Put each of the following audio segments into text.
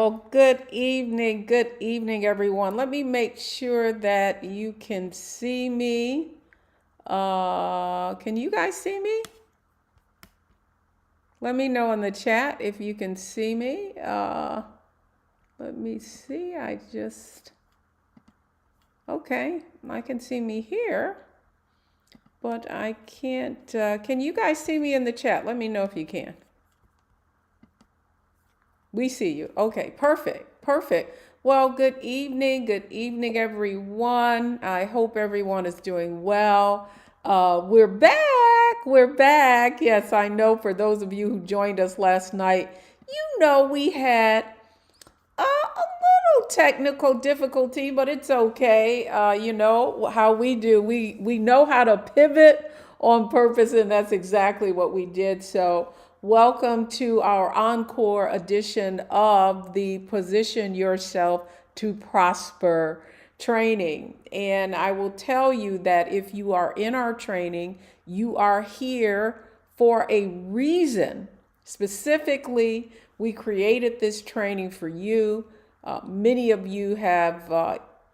Well, good evening, everyone. Let me make sure that you can see me. Can you guys see me? Let me know in the chat if you can see me. Let me see. Okay, I can see me here, but I can't. Can you guys see me in the chat? Let me know if you can. We see you. Okay, perfect. Well, good evening, everyone. I hope everyone is doing well. We're back. Yes, I know for those of you who joined us last night, we had a little technical difficulty, but it's okay. You know how we do. We know how to pivot on purpose, and that's exactly what we did. So welcome to our encore edition of the Position Yourself to Prosper training. And I will tell you that if you are in our training, you are here for a reason. Specifically, we created this training for you. Many of you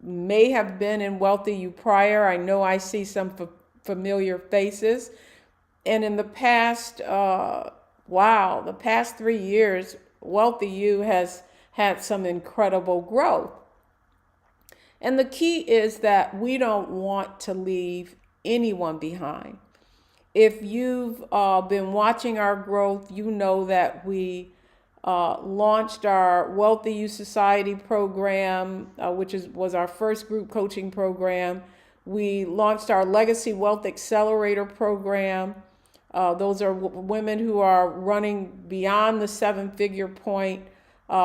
may have been in WealthyU prior. I know I see some familiar faces. And in the past, the past 3 years, WealthyU has had some incredible growth. And the key is that we don't want to leave anyone behind. If you've been watching our growth, you know that we launched our WealthyU Society program, which was our first group coaching program. We launched our Legacy Wealth Accelerator program. Those are women who are running beyond the 7-figure point.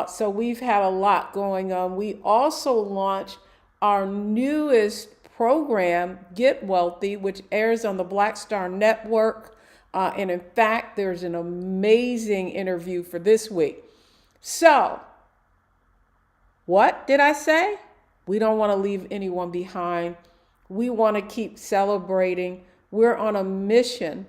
So we've had a lot going on. We also launched our newest program, Get Wealthy, which airs on the Black Star Network. And in fact, there's an amazing interview for this week. So, what did I say? We don't want to leave anyone behind. We want to keep celebrating. We're on a mission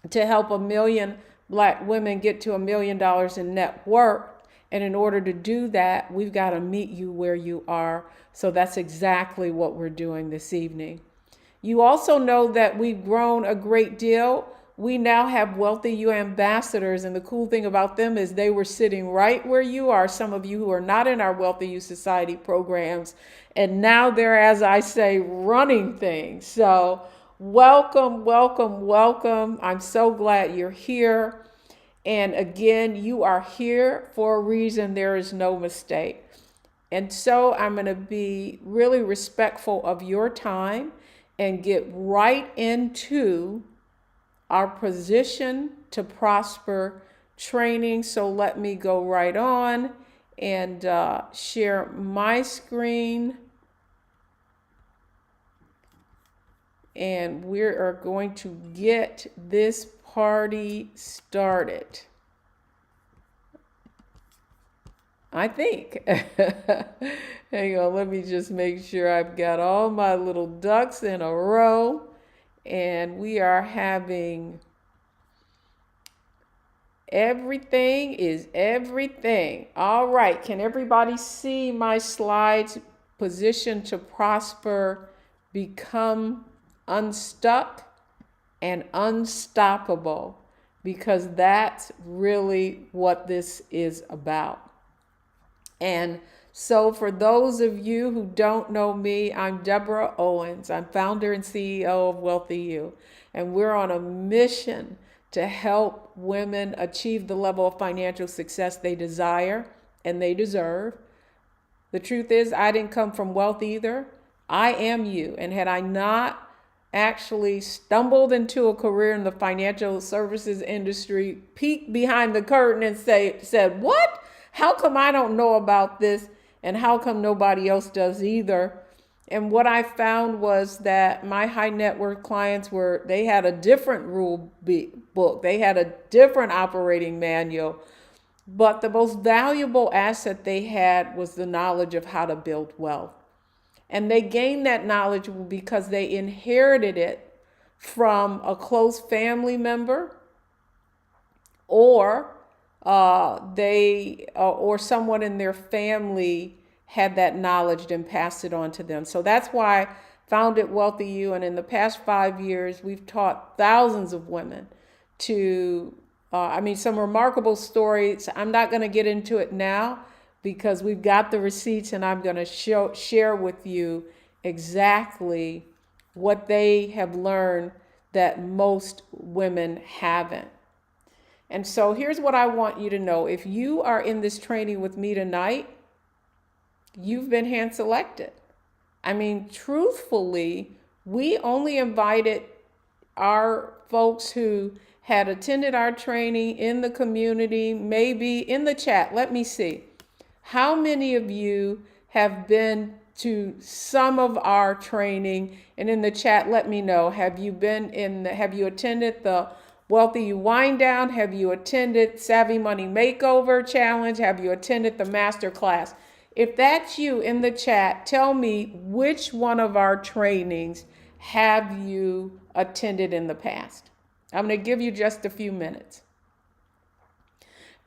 to help 1 million Black women get to $1 million in net worth. And in order to do that, we've got to meet you where you are. So that's exactly what we're doing this evening. You also know that we've grown a great deal. We now have WealthyU ambassadors. And the cool thing about them is they were sitting right where you are. Some of you who are not in our WealthyU Society programs. And now they're, as I say, running things. So welcome. I'm so glad you're here. And again, you are here for a reason. There is no mistake. And so I'm going to be really respectful of your time and get right into our Position to Prosper training. So let me go right on and share my screen. And we are going to get this party started, I think. Hang on, let me just make sure I've got all my little ducks in a row. And we are having everything is everything. All right, can everybody see my slides? Position to Prosper, become unstuck and unstoppable, because that's really what this is about. And so for those of you who don't know me, I'm Deborah Owens. I'm founder and CEO of WealthyU, and we're on a mission to help women achieve the level of financial success they desire and they deserve. The truth is, I didn't come from wealth either. I am you, and had I not actually stumbled into a career in the financial services industry, peeked behind the curtain and said, what? How come I don't know about this? And how come nobody else does either? And what I found was that my high net worth clients they had a different rule book. They had a different operating manual. But the most valuable asset they had was the knowledge of how to build wealth. And they gained that knowledge because they inherited it from a close family member, or they or someone in their family had that knowledge and passed it on to them. So that's why I founded WealthyU, and in the past 5 years, we've taught thousands of women to, some remarkable stories. I'm not going to get into it now because we've got the receipts, and I'm going to share with you exactly what they have learned that most women haven't. And so here's what I want you to know. If you are in this training with me tonight, you've been hand selected. Truthfully, we only invited our folks who had attended our training in the community, maybe in the chat. Let me see. How many of you have been to some of our training? And in the chat, let me know. Have you attended the WealthyU Wind Down? Have you attended Savvy Money Makeover Challenge? Have you attended the Master Class? If that's you, in the chat, tell me which one of our trainings have you attended in the past. I'm going to give you just a few minutes.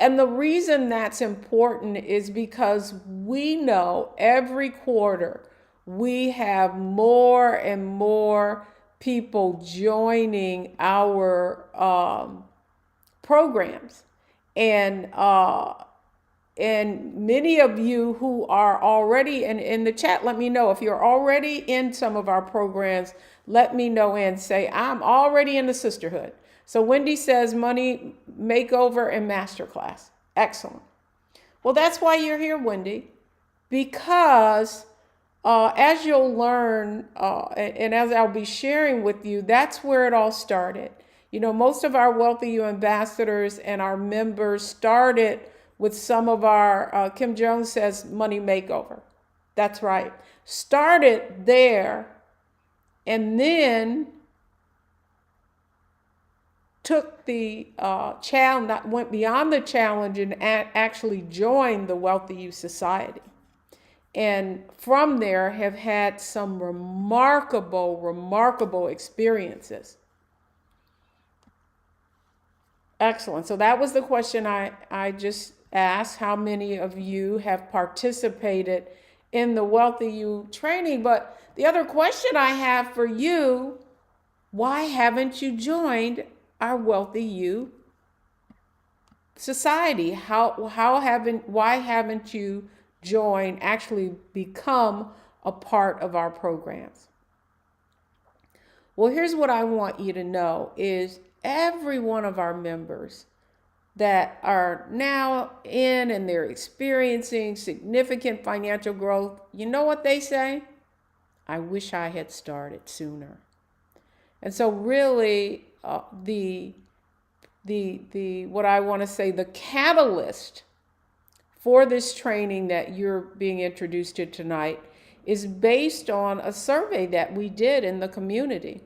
And the reason that's important is because we know every quarter we have more and more people joining our programs. And many of you who are already in the chat, let me know. If you're already in some of our programs, let me know and say, I'm already in the sisterhood. So Wendy says Money Makeover and Masterclass. Excellent. Well, that's why you're here, Wendy, because as you'll learn, and as I'll be sharing with you, that's where it all started. Most of our WealthyU ambassadors and our members started with some of our, Kim Jones says Money Makeover. That's right. Started there and then took the challenge, went beyond the challenge and actually joined the WealthyU Society. And from there have had some remarkable experiences. Excellent. So that was the question I just asked. How many of you have participated in the WealthyU training? But the other question I have for you, why haven't you joined our WealthyU Society? Why haven't you joined, actually become a part of our programs? Well, here's what I want you to know is every one of our members that are now in and they're experiencing significant financial growth, you know what they say? I wish I had started sooner. And so really the what I want to say, the catalyst for this training that you're being introduced to tonight is based on a survey that we did in the community.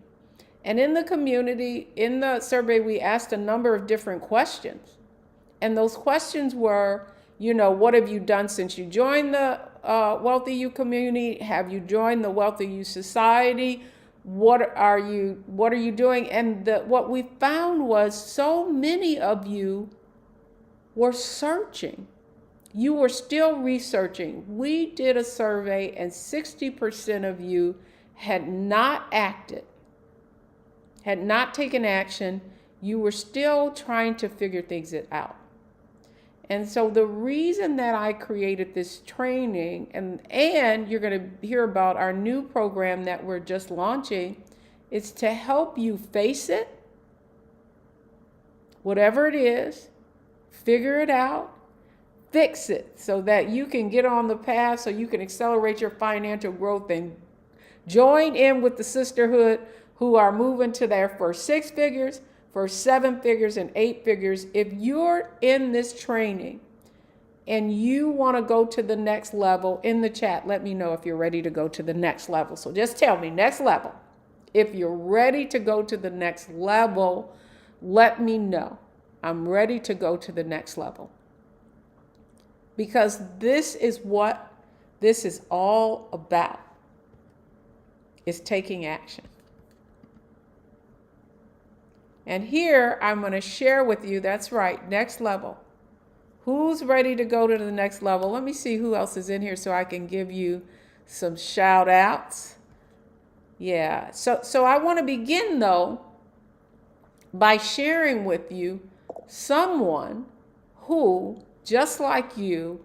And in the survey, we asked a number of different questions. And those questions were, what have you done since you joined the WealthyU Community? Have you joined the WealthyU Society? What are you doing? And what we found was so many of you were searching. You were still researching. We did a survey and 60% of you had not acted, had not taken action. You were still trying to figure things out. And so the reason that I created this training, and you're going to hear about our new program that we're just launching, is to help you face it, whatever it is, figure it out, fix it so that you can get on the path, so you can accelerate your financial growth and join in with the sisterhood who are moving to their first 6 figures, first 7 figures, and 8 figures. If you're in this training and you want to go to the next level, in the chat, let me know if you're ready to go to the next level. So just tell me, next level. If you're ready to go to the next level, let me know. I'm ready to go to the next level. Because this is what this is all about, is taking action. And here I'm going to share with you, that's right, next level. Who's ready to go to the next level? Let me see who else is in here so I can give you some shout outs. Yeah. So I want to begin though by sharing with you someone who, just like you,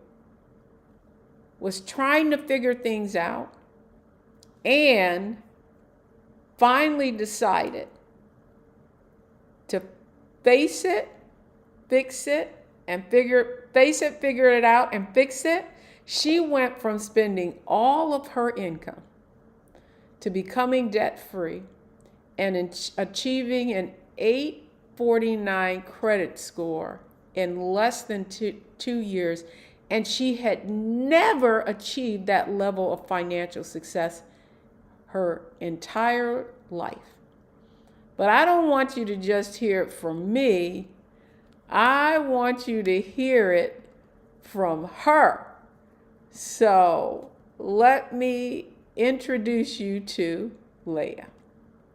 was trying to figure things out and finally decided to face it, fix it, and figure it out and fix it. She went from spending all of her income to becoming debt free and achieving an 849 credit score in less than 2 years. And she had never achieved that level of financial success her entire life. But I don't want you to just hear it from me. I want you to hear it from her. So let me introduce you to Leah.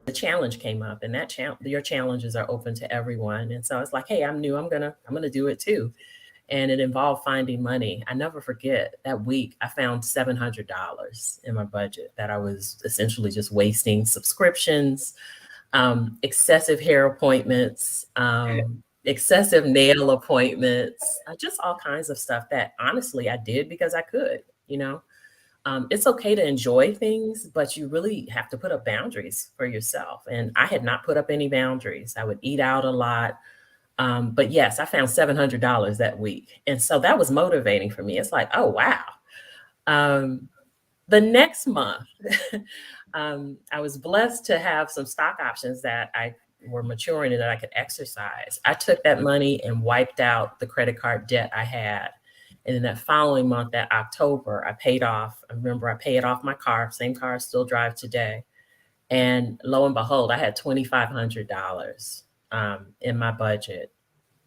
The challenge came up, and your challenges are open to everyone. And so it's like, hey, I'm new. I'm gonna do it too. And it involved finding money. I never forget that week I found $700 in my budget that I was essentially just wasting: subscriptions, excessive hair appointments, excessive nail appointments, just all kinds of stuff that honestly I did because I could, you know. It's okay to enjoy things, but you really have to put up boundaries for yourself. And I had not put up any boundaries. I would eat out a lot. But yes, I found $700 that week. And so that was motivating for me. It's like, oh, wow. The next month, I was blessed to have some stock options that were maturing and that I could exercise. I took that money and wiped out the credit card debt I had. And then that following month, that October, I paid off my car, same car I still drive today. And lo and behold, I had $2,500 in my budget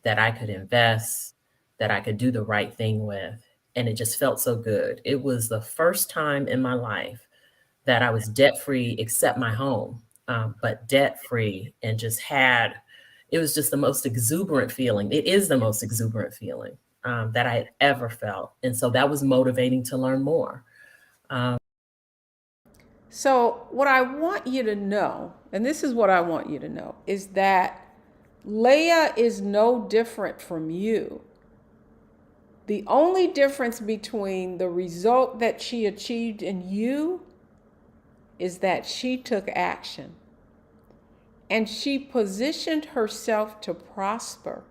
that I could invest, that I could do the right thing with. And it just felt so good. It was the first time in my life that I was debt free, except my home, but debt free, and it was just the most exuberant feeling. It is the most exuberant feeling that I had ever felt. And so that was motivating to learn more. So what I want you to know, and this is what I want you to know, is that Leah is no different from you. The only difference between the result that she achieved in you is that she took action and she positioned herself to prosper.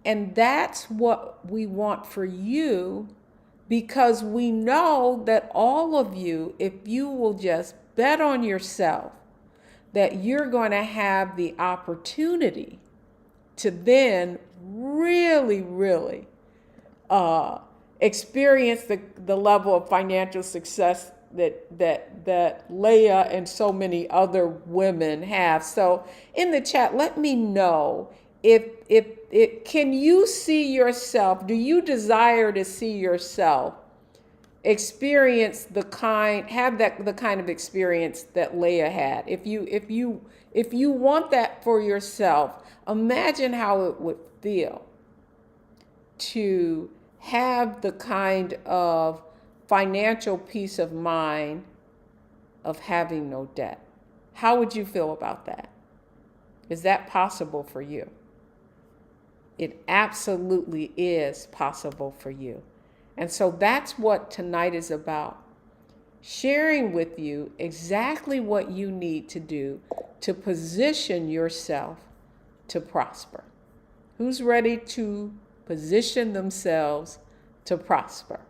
And that's what we want for you, because we know that all of you, if you will just bet on yourself, that you're going to have the opportunity to then really experience the level of financial success that Leah and so many other women have. So in the chat, let me know if can you see yourself? Do you desire to see yourself experience the kind of experience that Leah had? If you want that for yourself, imagine how it would feel to have the kind of financial peace of mind of having no debt. How would you feel about that? Is that possible for you? It absolutely is possible for you. And so that's what tonight is about. Sharing with you exactly what you need to do to position yourself to prosper. Who's ready to position themselves to prosper?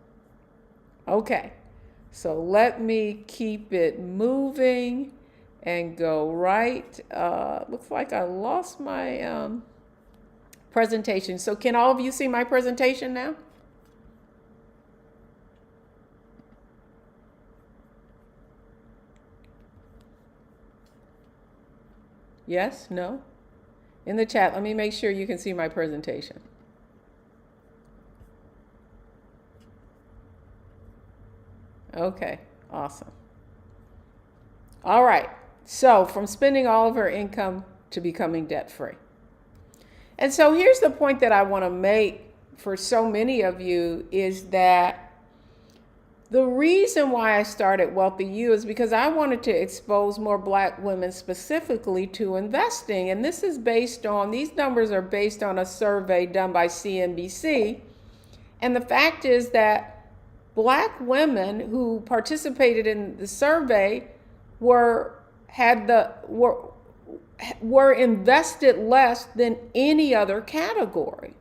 Okay, so let me keep it moving and go right. Looks like I lost my presentation. So can all of you see my presentation now? Yes? No? In the chat, let me make sure you can see my presentation. Okay, awesome. All right, so from spending all of her income to becoming debt free. And so here's the point that I want to make for so many of you is that the reason why I started WealthyU is because I wanted to expose more Black women specifically to investing. And this is based on, these numbers are based on a survey done by CNBC. And the fact is that Black women who participated in the survey were invested less than any other category.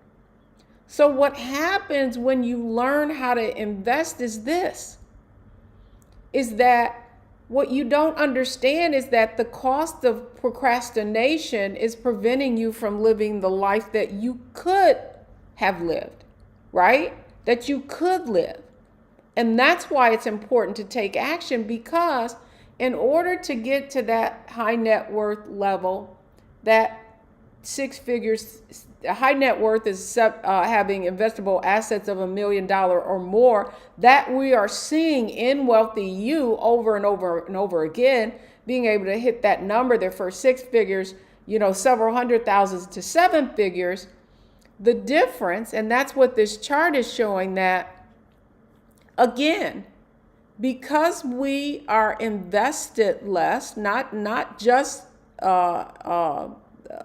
So what happens when you learn how to invest is this, is that what you don't understand is that the cost of procrastination is preventing you from living the life that you could have lived, right? That you could live. And that's why it's important to take action, because in order to get to that high net worth level, that six figures, high net worth is having investable assets of $1 million or more, that we are seeing in WealthyU over and over and over again, being able to hit that number, their first six figures, several hundred thousands to seven figures. The difference, and that's what this chart is showing, that again, because we are invested less, not just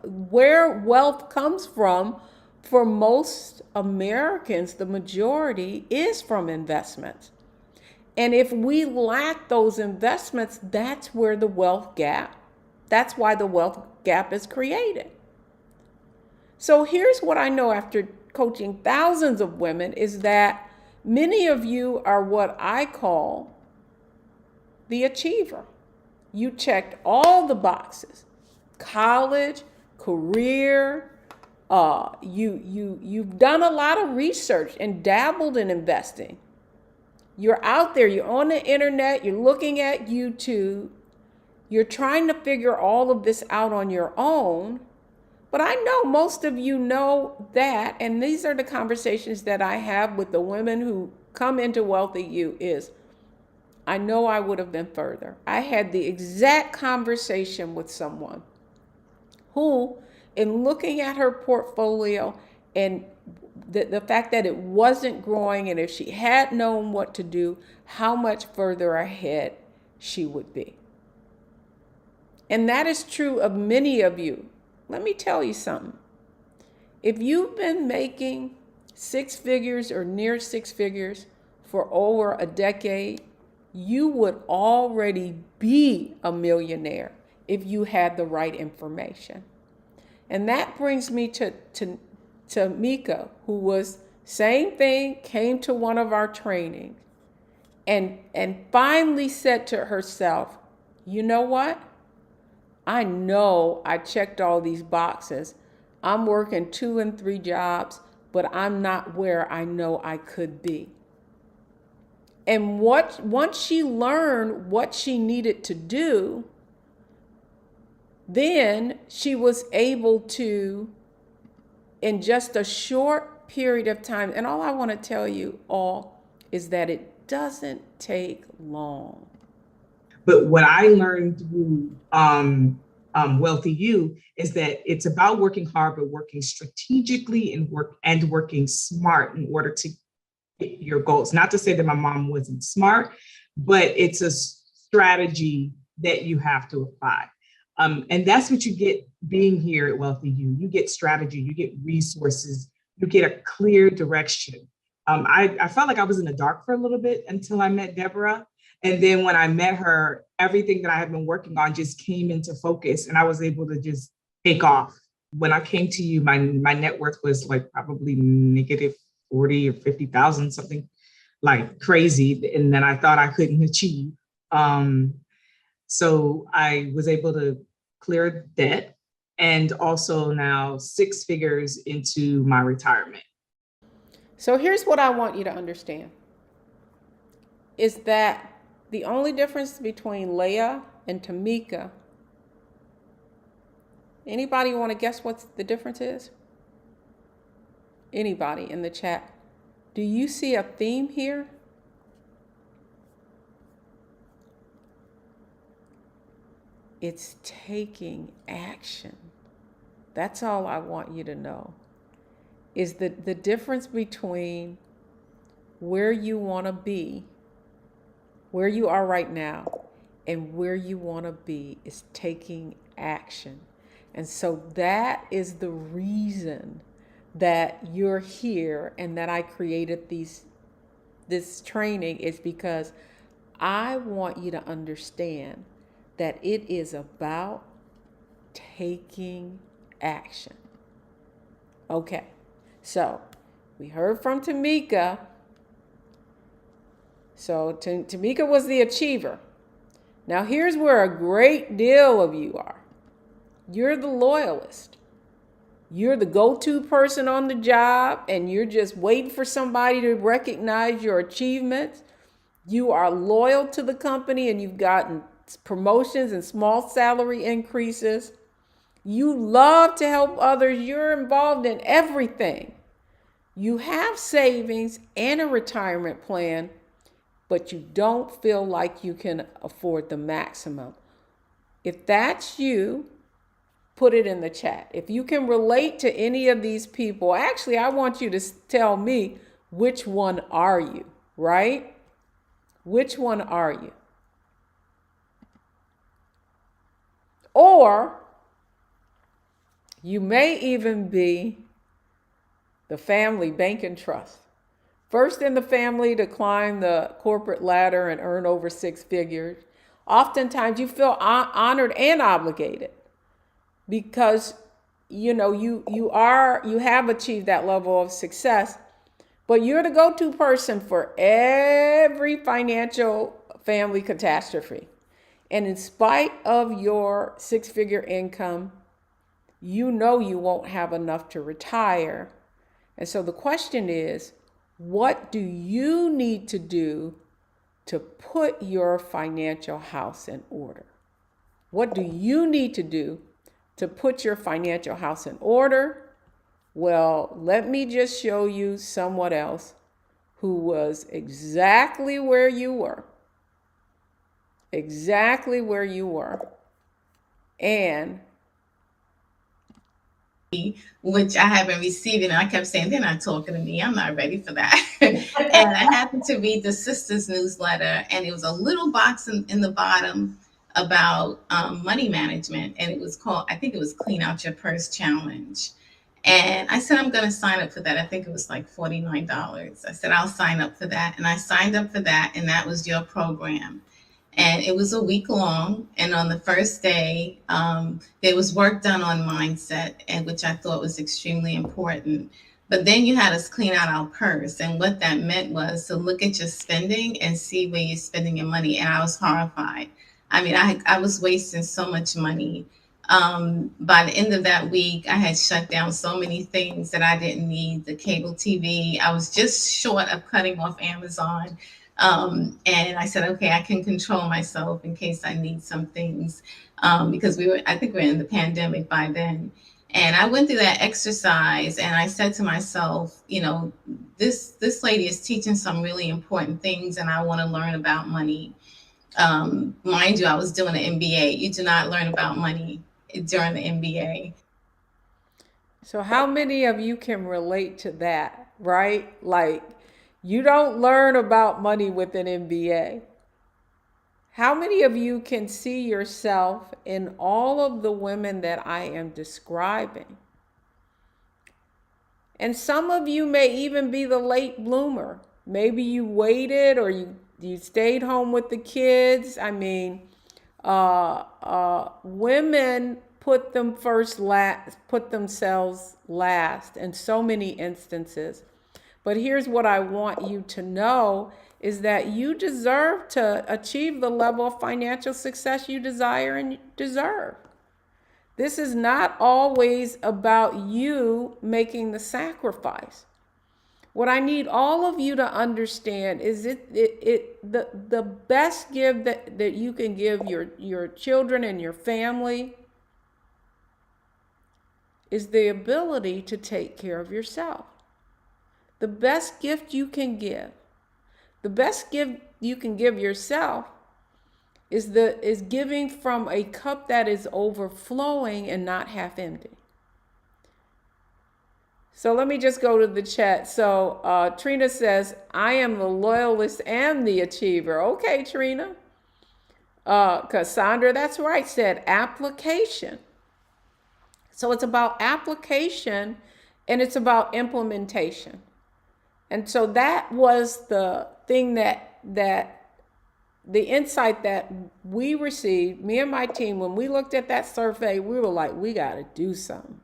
where wealth comes from, for most Americans, the majority is from investments. And if we lack those investments, that's where the wealth gap, that's why the wealth gap is created. So here's what I know after coaching thousands of women is that many of you are what I call the achiever. You checked all the boxes: college, career. You've done a lot of research and dabbled in investing. You're out there. You're on the internet. You're looking at YouTube. You're trying to figure all of this out on your own. But I know most of you know that, and these are the conversations that I have with the women who come into WealthyU is, I know I would have been further. I had the exact conversation with someone who, in looking at her portfolio and the fact that it wasn't growing, and if she had known what to do, how much further ahead she would be. And that is true of many of you. Let me tell you something. If you've been making six figures or near six figures for over a decade, you would already be a millionaire if you had the right information. And that brings me to Mika, who was same thing, came to one of our trainings and finally said to herself, you know what? I know I checked all these boxes. I'm working 2 and 3 jobs, but I'm not where I know I could be. And once she learned what she needed to do, then she was able to, in just a short period of time, and all I want to tell you all is that it doesn't take long. But what I learned through WealthyU is that it's about working hard, but working strategically and working smart in order to get your goals. Not to say that my mom wasn't smart, but it's a strategy that you have to apply. And that's what you get being here at WealthyU. You get strategy, you get resources, you get a clear direction. I felt like I was in the dark for a little bit until I met Deborah. And then when I met her, everything that I had been working on just came into focus and I was able to just take off. When I came to you, my net worth was like probably negative 40 or 50,000, something like crazy. And then I thought I couldn't achieve. So I was able to clear debt and also now 6 figures into my retirement. So here's what I want you to understand is that the only difference between Leah and Tamika, anybody want to guess what the difference is? Anybody in the chat? Do you see a theme here? It's taking action. That's all I want you to know. is the difference between where you want to be, where you are right now, and where you want to be is taking action. And so that is the reason that you're here and that I created this training, is because I want you to understand that it is about taking action. Okay, so we heard from Tamika. So Tamika was the achiever. Now here's where a great deal of you are. You're the loyalist. You're the go-to person on the job, and you're just waiting for somebody to recognize your achievements. You are loyal to the company, and you've gotten promotions and small salary increases. You love to help others. You're involved in everything. You have savings and a retirement plan, but you don't feel like you can afford the maximum. If that's you, put it in the chat. If you can relate to any of these people, actually, I want you to tell me, which one are you, right? Which one are you? Or you may even be the family bank and trust. First in the family to climb the corporate ladder and earn over 6 figures. Oftentimes you feel honored and obligated because you have achieved that level of success, but you're the go-to person for every financial family catastrophe. And in spite of your 6-figure income, you know you won't have enough to retire. And so the question is, what do you need to do to put your financial house in order? What do you need to do to put your financial house in order? Well, let me just show you someone else who was exactly where you were. Exactly where you were. And which I have been receiving. And I kept saying, they're not talking to me. I'm not ready for that. And I happened to read the sisters newsletter, and it was a little box in the bottom about money management. And it was called, I think it was Clean Out Your Purse Challenge. And I said, I'm going to sign up for that. I think it was like $49. I said, I'll sign up for that. And I signed up for that. And that was your program. And it was a week long. And on the first day, there was work done on mindset, and which I thought was extremely important. But then you had us clean out our purse. And what that meant was to look at your spending and see where you're spending your money. And I was horrified. I mean, I was wasting so much money. By the end of that week, I had shut down so many things that I didn't need. The cable TV, I was just short of cutting off Amazon. And I said, okay, I can control myself in case I need some things, because I think we were in the pandemic by then. And I went through that exercise, and I said to myself, this lady is teaching some really important things, and I want to learn about money. Mind you, I was doing an MBA. You do not learn about money during the MBA. so how many of you can relate to that, right? Like, you don't learn about money with an MBA. How many of you can see yourself in all of the women that I am describing? And some of you may even be the late bloomer. Maybe you waited, or you stayed home with the kids. I mean, women put themselves last in so many instances. But here's what I want you to know is that you deserve to achieve the level of financial success you desire and deserve. This is not always about you making the sacrifice. What I need all of you to understand is the best gift that you can give your children and your family is the ability to take care of yourself. The best gift you can give, the best gift you can give yourself is giving from a cup that is overflowing and not half empty. So let me just go to the chat. So Trina says, I am the loyalist and the achiever. Okay, Trina. Cassandra, that's right, said application. So it's about application and it's about implementation. And so that was the thing that the insight that we received, me and my team, when we looked at that survey, we were like, we got to do something.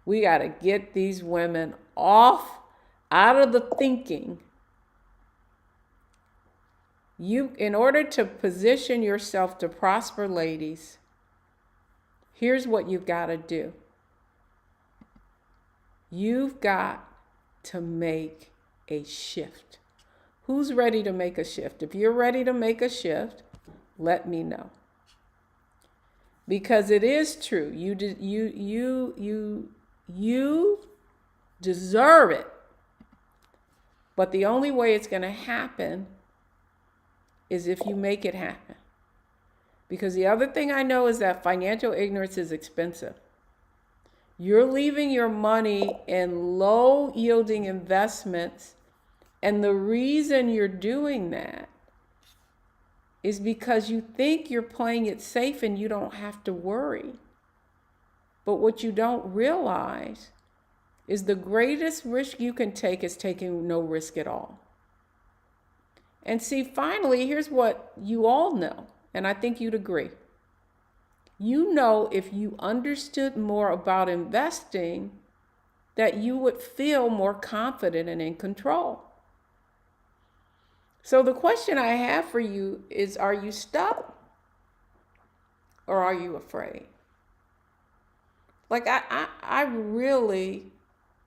We got to get these women out of the thinking. In order to position yourself to prosper, ladies, here's what you've got to do. You've got to make a shift. Who's ready to make a shift? If you're ready to make a shift, let me know. Because it is true. You deserve it. But the only way it's going to happen is if you make it happen. Because the other thing I know is that financial ignorance is expensive. You're leaving your money in low yielding investments. And the reason you're doing that is because you think you're playing it safe and you don't have to worry. But what you don't realize is the greatest risk you can take is taking no risk at all. And see, finally, here's what you all know, and I think you'd agree. You know, if you understood more about investing, that you would feel more confident and in control. So the question I have for you is, are you stuck or are you afraid? Like, I really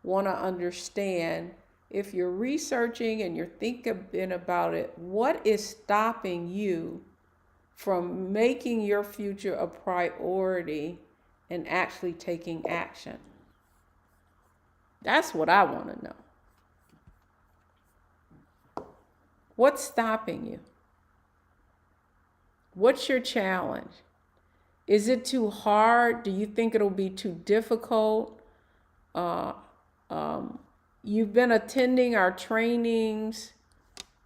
want to understand, if you're researching and you're thinking about it, what is stopping you from making your future a priority and actually taking action? That's what I want to know. What's stopping you? What's your challenge? Is it too hard? Do you think it'll be too difficult? You've been attending our trainings.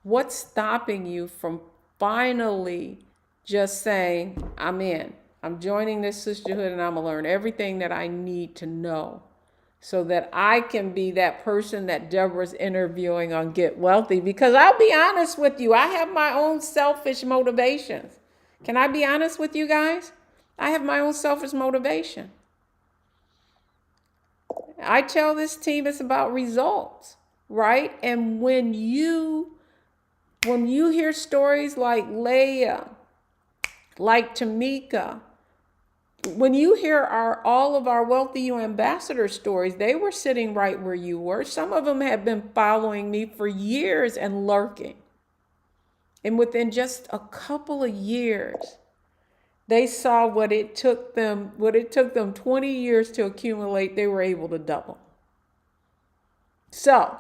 What's stopping you from finally just saying, I'm in. I'm joining this sisterhood and I'm going to learn everything that I need to know so that I can be that person that Deborah's interviewing on Get Wealthy? Because I'll be honest with you, I have my own selfish motivations. Can I be honest with you guys? I have my own selfish motivation. I tell this team it's about results, right? And when you hear stories like Leah, like Tamika, when you hear all of our WealthyU ambassador stories, they were sitting right where you were. Some of them have been following me for years and lurking. And within just a couple of years, they saw what it took them 20 years to accumulate, they were able to double. So,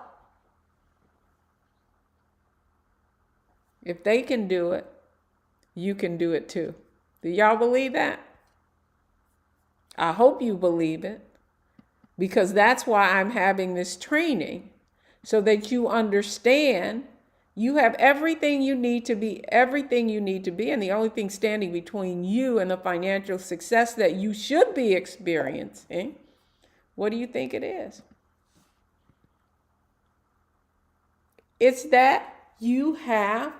if they can do it, you can do it too. Do y'all believe that? I hope you believe it, because that's why I'm having this training, so that you understand you have everything you need to be, and the only thing standing between you and the financial success that you should be experiencing, what do you think it is? It's that you have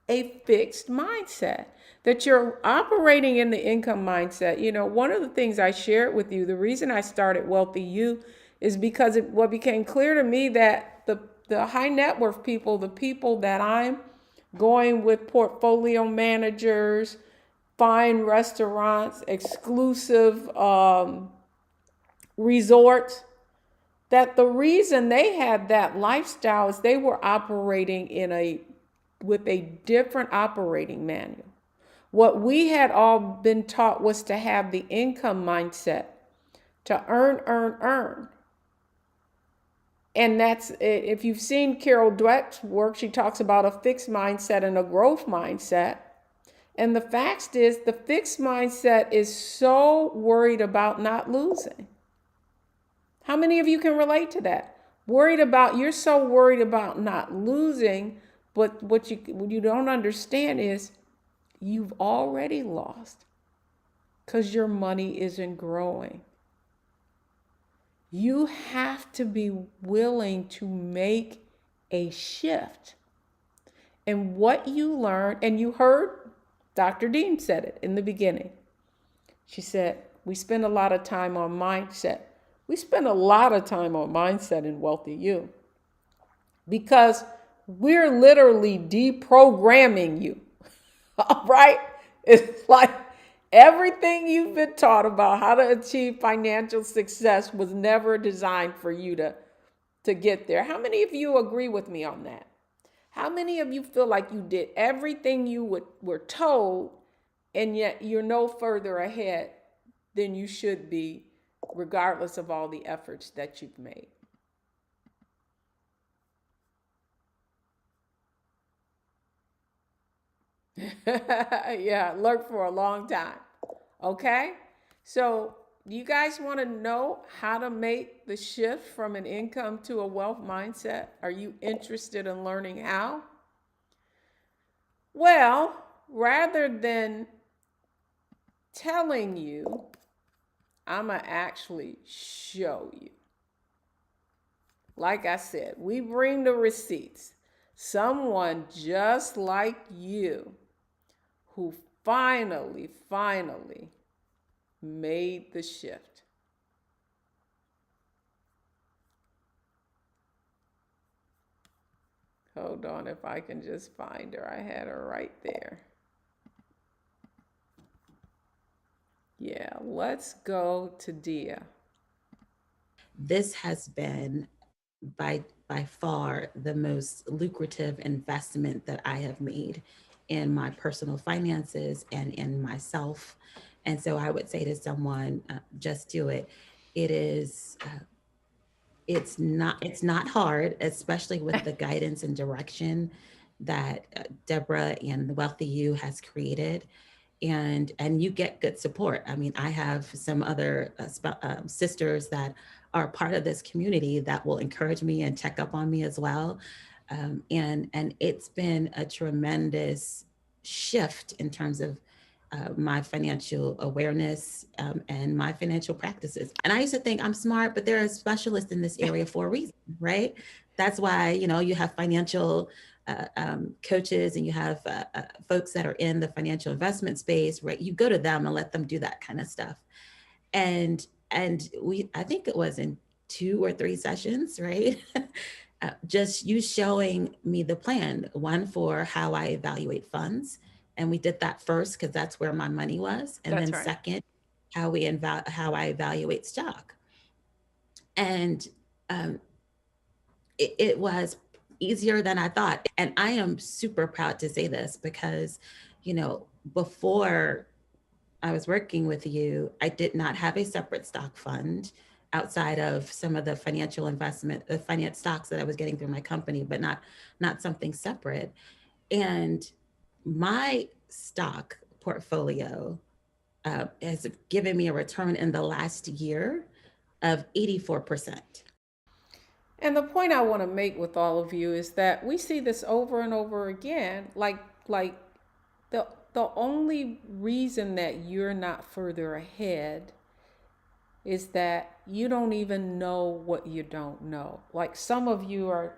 a fixed mindset, that you're operating in the income mindset. You know, one of the things I shared with you, the reason I started WealthyU is because what became clear to me that the high net worth people, the people that I'm going with, portfolio managers, fine restaurants, exclusive resorts, that the reason they had that lifestyle is they were operating with a different operating manual. What we had all been taught was to have the income mindset, to earn. And that's, if you've seen Carol Dweck's work, she talks about a fixed mindset and a growth mindset. And the fact is, the fixed mindset is so worried about not losing. How many of you can relate to that? You're so worried about not losing, but what you don't understand is you've already lost because your money isn't growing. You have to be willing to make a shift. And what you learn, and you heard Dr. Dean said it in the beginning. She said, we spend a lot of time on mindset. We spend a lot of time on mindset in WealthyU because we're literally deprogramming you. All right? It's like everything you've been taught about how to achieve financial success was never designed for you to get there. How many of you agree with me on that? How many of you feel like you did everything you were told, and yet you're no further ahead than you should be, regardless of all the efforts that you've made? Yeah, lurked for a long time. Okay? So, you guys want to know how to make the shift from an income to a wealth mindset? Are you interested in learning how? Well, rather than telling you, I'm going to actually show you. Like I said, we bring the receipts. Someone just like you who finally made the shift. Hold on, if I can just find her. I had her right there. Yeah, let's go to Dia. This has been by far the most lucrative investment that I have made in my personal finances and in myself. And so I would say to someone, just do it. It is, it's not hard, especially with the guidance and direction that Deborah and WealthyU has created. And you get good support. I mean, I have some other sisters that are part of this community that will encourage me and check up on me as well. And it's been a tremendous shift in terms of my financial awareness and my financial practices. And I used to think I'm smart, but there are specialists in this area for a reason, right? That's why, you have financial coaches and you have folks that are in the financial investment space, right? You go to them and let them do that kind of stuff. And I think it was in 2 or 3 sessions, right? Just you showing me the plan, one for how I evaluate funds. And we did that first because that's where my money was. And That's then right. second, how I evaluate stock. And it was easier than I thought. And I am super proud to say this because, before I was working with you, I did not have a separate stock fund outside of some of the financial investment, the finance stocks that I was getting through my company, but not something separate. And my stock portfolio has given me a return in the last year of 84%. And the point I want to make with all of you is that we see this over and over again. Like the only reason that you're not further ahead is that you don't even know what you don't know. Like some of you are,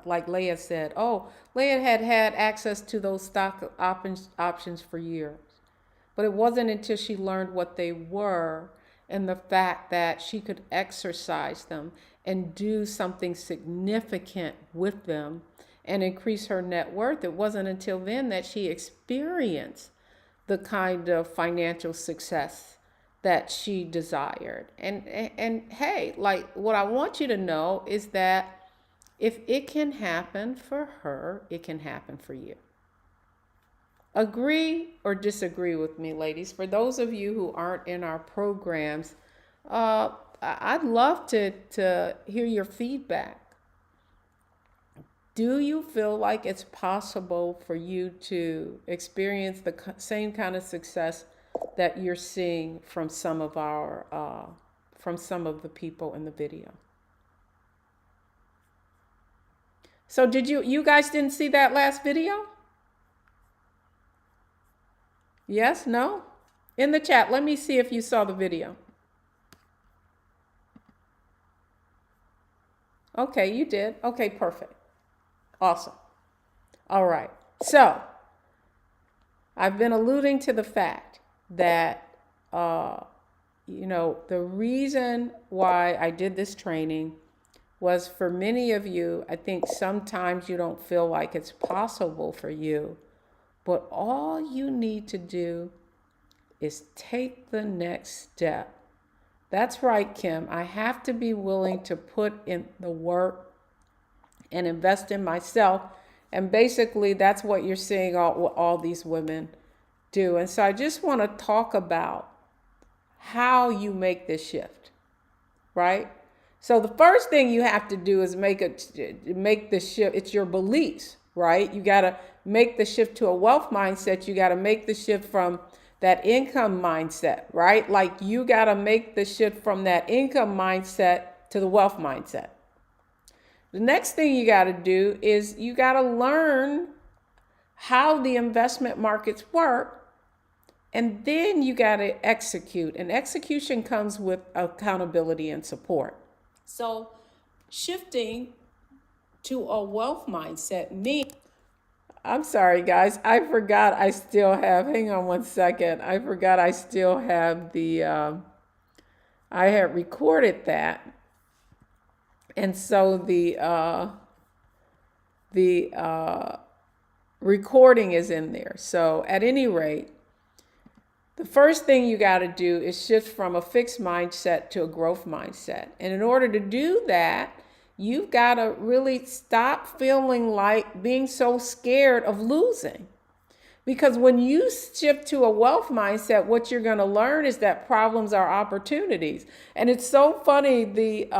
like Leah said, oh, Leah had access to those stock options for years. But it wasn't until she learned what they were and the fact that she could exercise them and do something significant with them and increase her net worth. It wasn't until then that she experienced the kind of financial success that she desired. And hey, like what I want you to know is that if it can happen for her, it can happen for you. Agree or disagree with me, ladies. For those of you who aren't in our programs, I'd love to hear your feedback. Do you feel like it's possible for you to experience the same kind of success that you're seeing from some of our from some of the people in the video. So did you guys didn't see that last video? Yes, no? In the chat, let me see if you saw the video. Okay, you did. Okay, perfect. Awesome. All right. So I've been alluding to the fact that, the reason why I did this training was for many of you, I think sometimes you don't feel like it's possible for you, but all you need to do is take the next step. That's right, Kim. I have to be willing to put in the work and invest in myself. And basically, that's what you're seeing all these women do. And so I just want to talk about how you make this shift, right? So the first thing you have to do is make the shift. It's your beliefs, right? You got to make the shift to a wealth mindset. You got to make the shift from that income mindset, right? Like you got to make the shift from that income mindset to the wealth mindset. The next thing you got to do is you got to learn how the investment markets work, and then you got to execute. And execution comes with accountability and support. So shifting to a wealth mindset means, I'm sorry, guys. I forgot I still have, hang on one second. I forgot I still have I had recorded that. And so the recording is in there. So at any rate, the first thing you got to do is shift from a fixed mindset to a growth mindset. And in order to do that, you've got to really stop feeling like being so scared of losing. Because when you shift to a wealth mindset, what you're going to learn is that problems are opportunities. And it's so funny, the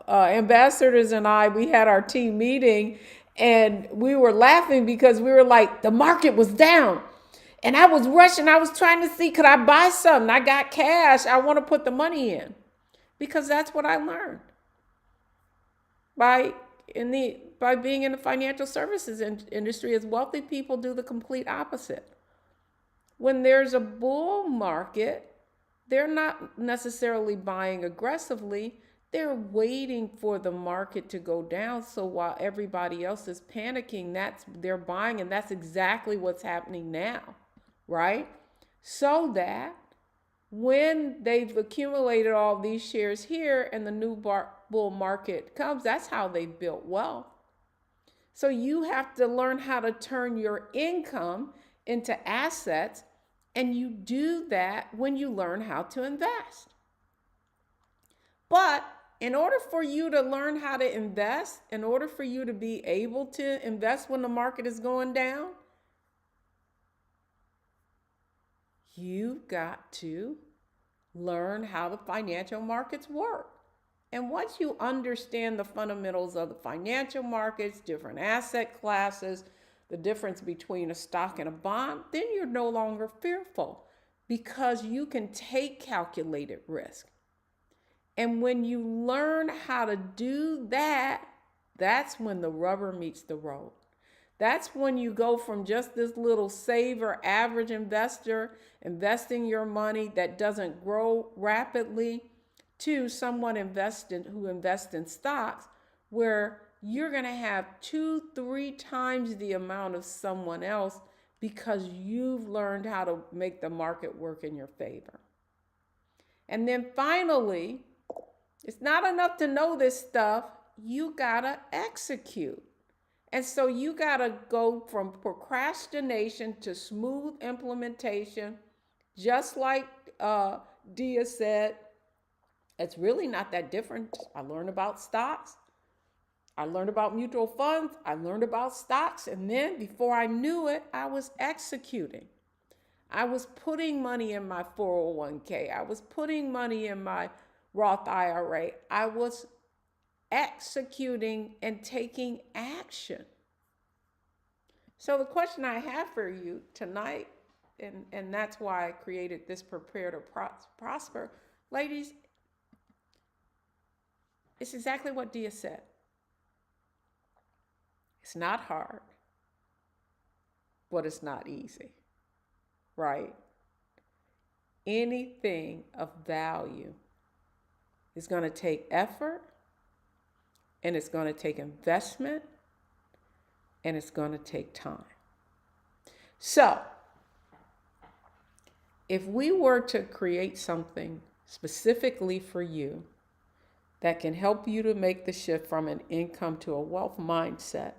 ambassadors and I, we had our team meeting and we were laughing because we were like, the market was down. And I was rushing. I was trying to see, could I buy something? I got cash. I want to put the money in. Because that's what I learned by being in the financial services industry. As wealthy people do the complete opposite. When there's a bull market, they're not necessarily buying aggressively. They're waiting for the market to go down. So while everybody else is panicking, they're buying, and that's exactly what's happening now, right? So that when they've accumulated all these shares here and the new bull market comes, that's how they've built wealth. So you have to learn how to turn your income into assets, and you do that when you learn how to invest. But in order for you to learn how to invest, in order for you to be able to invest when the market is going down, you've got to learn how the financial markets work. And once you understand the fundamentals of the financial markets, different asset classes, the difference between a stock and a bond, then you're no longer fearful because you can take calculated risk. And when you learn how to do that, that's when the rubber meets the road. That's when you go from just this little saver, average investor, investing your money that doesn't grow rapidly, to someone who invests in stocks, where you're going to have 2-3 times the amount of someone else because you've learned how to make the market work in your favor. And then finally, it's not enough to know this stuff. You got to execute. And so you got to go from procrastination to smooth implementation, just like Dia said. It's really not that different. I learned about stocks. I learned about mutual funds. I learned about stocks. And then before I knew it, I was executing. I was putting money in my 401k. I was putting money in my Roth IRA. I was executing and taking action. So the question I have for you tonight, and that's why I created this Prepare to Prosper, ladies, It's exactly what Dia said. It's not hard, but it's not easy, right? Anything of value is going to take effort, and it's going to take investment, and it's going to take time. So, if we were to create something specifically for you that can help you to make the shift from an income to a wealth mindset,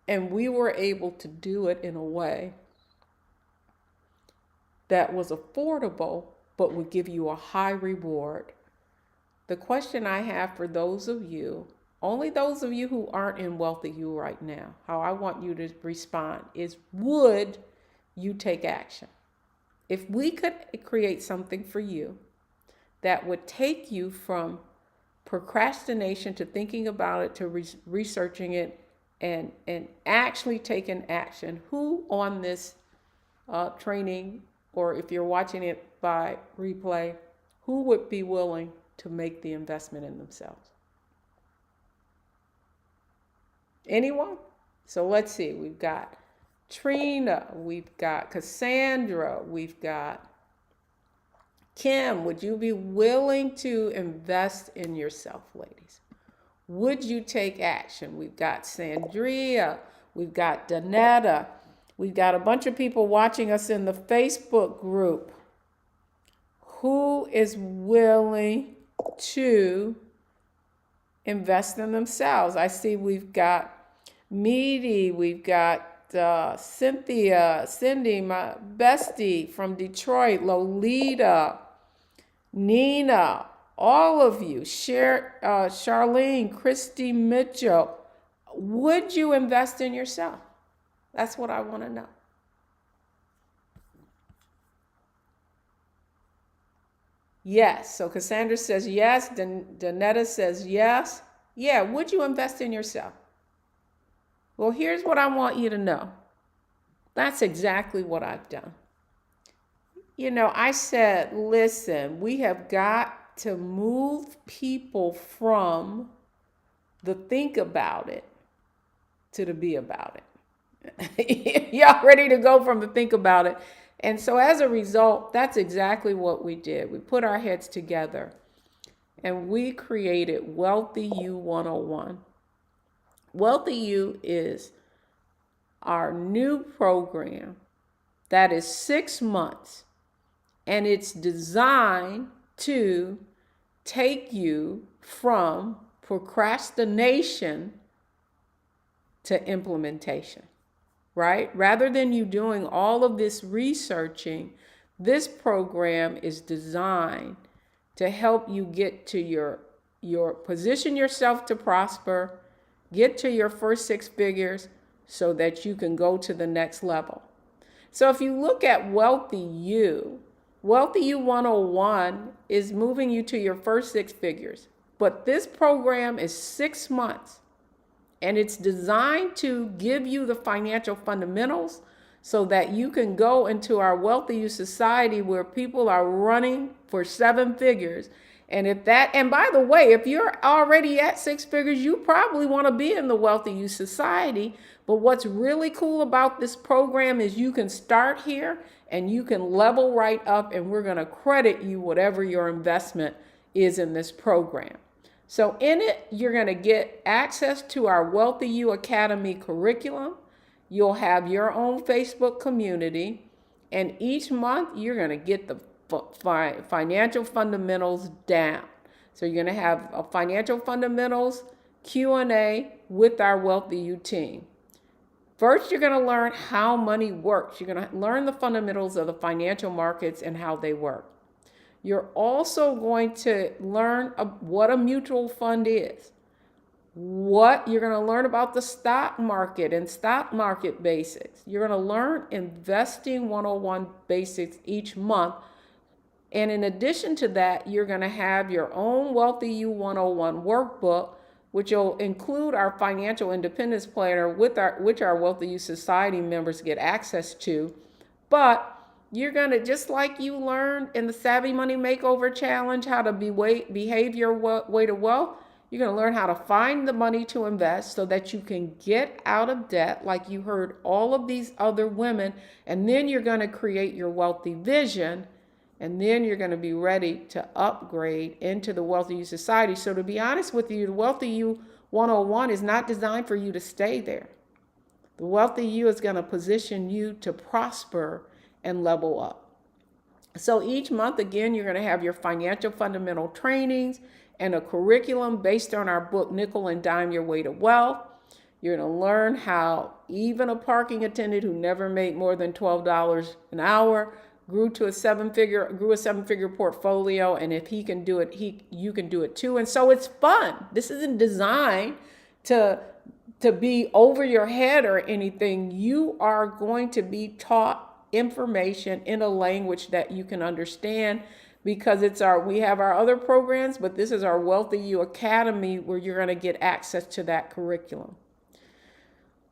and we were able to do it in a way that was affordable but would give you a high reward, the question I have for those of you, only those of you who aren't in WealthyU right now, how I want you to respond is, would you take action? If we could create something for you that would take you from procrastination to thinking about it to researching it and actually taking action, who on this training, or if you're watching it by replay, who would be willing to make the investment in themselves? Anyone? So let's see. We've got Trina, we've got Cassandra, we've got Kim. Would you be willing to invest in yourself, ladies? Would you take action? We've got Sandria, we've got Danetta, we've got a bunch of people watching us in the Facebook group. Who is willing to invest in themselves? I see we've got Meaty, we've got Cynthia, Cindy, my bestie from Detroit, Lolita, Nina, all of you, Charlene, Christy Mitchell. Would you invest in yourself? That's what I want to know. Yes. So Cassandra says yes. Danetta says yes. Yeah. Would you invest in yourself? Well, here's what I want you to know. That's exactly what I've done. You know, I said, listen, we have got to move people from the think about it to the be about it. Y'all ready to go from the think about it? And so as a result, that's exactly what we did. We put our heads together and we created WealthyU 101. WealthyU is our new program that is 6 months, and it's designed to take you from procrastination to implementation, right? Rather than you doing all of this researching, this program is designed to help you get to your position yourself to prosper, get to your first 6 figures so that you can go to the next level. So if you look at WealthyU 101 is moving you to your first 6 figures. But this program is 6 months, and it's designed to give you the financial fundamentals so that you can go into our WealthyU society where people are running for 7 figures. And by the way, if you're already at 6 figures, you probably want to be in the WealthyU society. But what's really cool about this program is you can start here and you can level right up, and we're going to credit you whatever your investment is in this program. So in it, you're going to get access to our WealthyU Academy curriculum. You'll have your own Facebook community, and each month you're going to get the financial fundamentals down. So you're going to have a financial fundamentals Q&A with our WealthyU team. First, you're going to learn how money works. You're going to learn the fundamentals of the financial markets and how they work. You're also going to learn what a mutual fund is. You're going to learn about the stock market and stock market basics. You're going to learn investing 101 basics each month. And in addition to that, you're going to have your own WealthyU 101 workbook, which will include our financial independence planner, which our WealthyU Society members get access to. But You're going to, just like you learned in the Savvy Money Makeover Challenge, how to behave your way to wealth, you're going to learn how to find the money to invest so that you can get out of debt, like you heard all of these other women. And then you're going to create your wealthy vision. And then you're going to be ready to upgrade into the WealthyU Society. So to be honest with you, the WealthyU 101 is not designed for you to stay there. The WealthyU is going to position you to prosper and level up. So each month, again, you're going to have your financial fundamental trainings and a curriculum based on our book, Nickel and Dime Your Way to Wealth. You're going to learn how even a parking attendant who never made more than $12 an hour grew a seven-figure portfolio, and if he can do it, you can do it too. And so it's fun. This isn't designed to be over your head or anything. You are going to be taught information in a language that you can understand, because we have our other programs, but this is our WealthyU Academy where you're going to get access to that curriculum.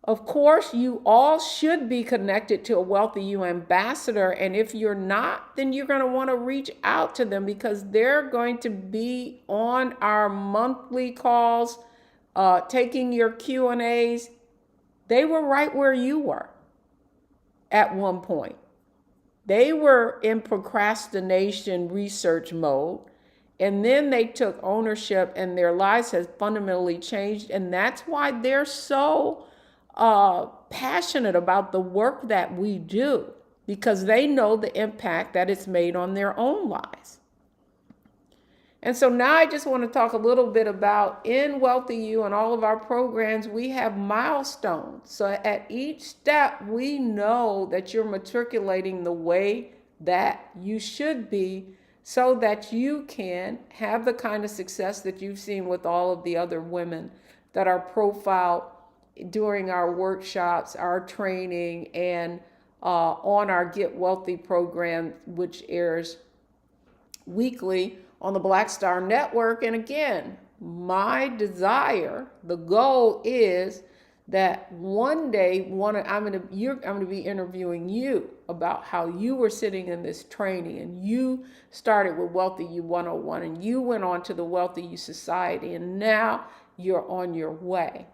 Of course, you all should be connected to a WealthyU ambassador. And if you're not, then you're going to want to reach out to them, because they're going to be on our monthly calls, taking your Q&As. They were right where you were at one point. They were in procrastination research mode. And then they took ownership, and their lives has fundamentally changed. And that's why they're so passionate about the work that we do, because they know the impact that it's made on their own lives. And so now I just want to talk a little bit about, in WealthyU and all of our programs, we have milestones. So at each step, we know that you're matriculating the way that you should be, so that you can have the kind of success that you've seen with all of the other women that are profiled during our workshops, our training, and on our Get Wealthy program, which airs weekly on the Black Star Network. And again, my desire, the goal is that one day I'm going to be interviewing you about how you were sitting in this training, and you started with WealthyU 101, and you went on to the WealthyU Society, and now you're on your way.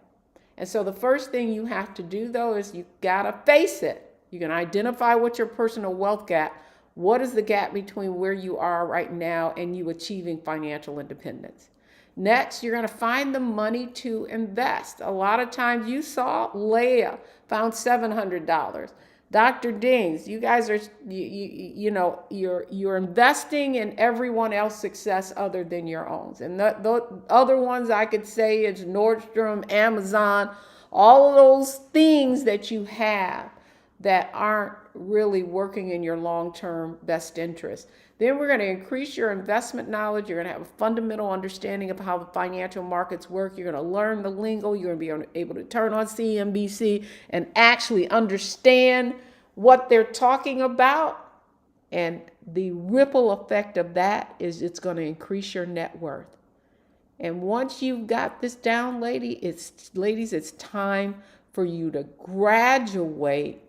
And so the first thing you have to do, though, is you got to face it. You can identify what's your personal wealth gap. What is the gap between where you are right now and you achieving financial independence? Next, you're going to find the money to invest. A lot of times, you saw Leah found $700. Dr. Dings, you guys are, you're investing in everyone else's success other than your own. And the other ones I could say is Nordstrom, Amazon, all of those things that you have that aren't really working in your long-term best interest. Then we're going to increase your investment knowledge. You're going to have a fundamental understanding of how the financial markets work. You're going to learn the lingo. You're going to be able to turn on CNBC and actually understand what they're talking about. And the ripple effect of that is it's going to increase your net worth. And once you've got this down, ladies, it's time for you to graduate